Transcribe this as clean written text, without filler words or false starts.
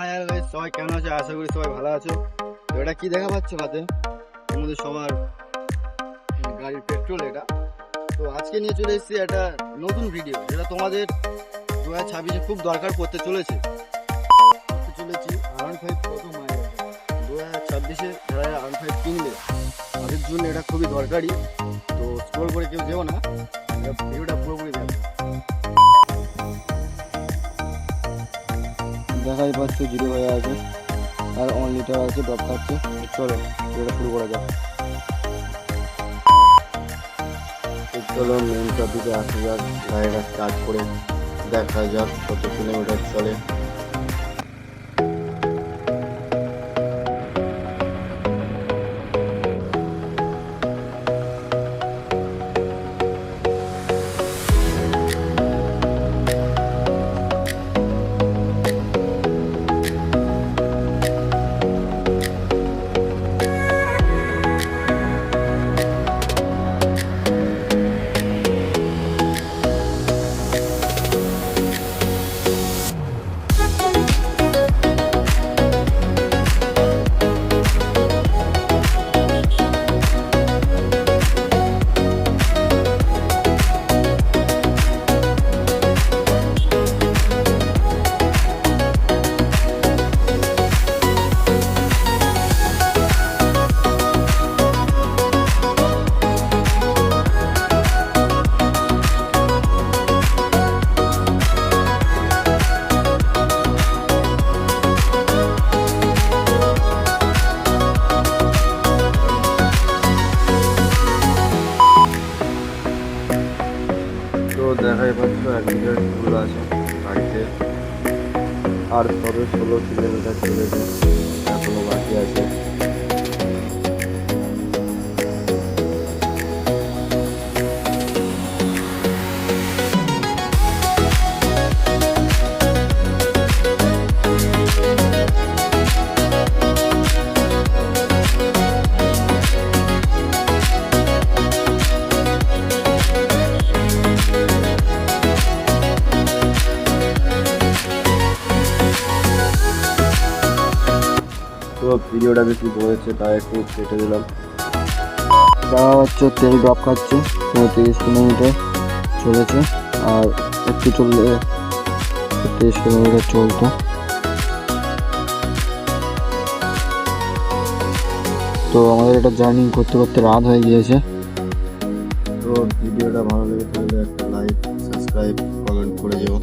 Hi guys, সবাই কেমন আছো? আশা করি সবাই ভালো আছো। তো এটা কি দেখা পাচ্ছ হাতে, আমাদের সবার গাড়ির পেট্রোল এটা। তো আজকে নিয়ে চলে এসেছি একটা নতুন ভিডিও, যেটা তোমাদের 2026-এ খুব দরকার পড়তে চলেছে। R15 কত মাইলেজ 2026-এ যারা R15 কিনবে তাদের জন্য এটা খুবই দরকারি। তো স্ক্রল করে কেউ যেও না, ভিডিওটা পুরোপুরি দেখো। দেখাই পাচ্ছ জিরো হয়ে আছে আর 1 লিটার আছে, ড্রপ খাচ্ছে। চলো এটা শুরু করা যাক। চলো মেন টপিকে আসা যাক, গাড়িটা স্টার্ট করে দেখা যাক কত কিলোমিটার চলে। তো দেখাই পাচ্ছ 1 লিটার ফুল আছে গাড়িতে, আর তবে 16 কিলোমিটার চলেছে, এখনো বাকি আছে। তো ভিডিওটা বেশি বলেছে তাই একটু কেটে দিলাম। দেখা হচ্ছে তেল ড্রপ খাচ্ছে, 30 কিলোমিটার চলেছে, আর একটু চললে 30 কিলোমিটার চলতো। তো আমাদের এটা জার্নি করতে করতে রাত হয়ে গিয়েছে। তো ভিডিওটা ভালো লেগে থাকলে একটা লাইক, সাবস্ক্রাইব, কমেন্ট করে যেও।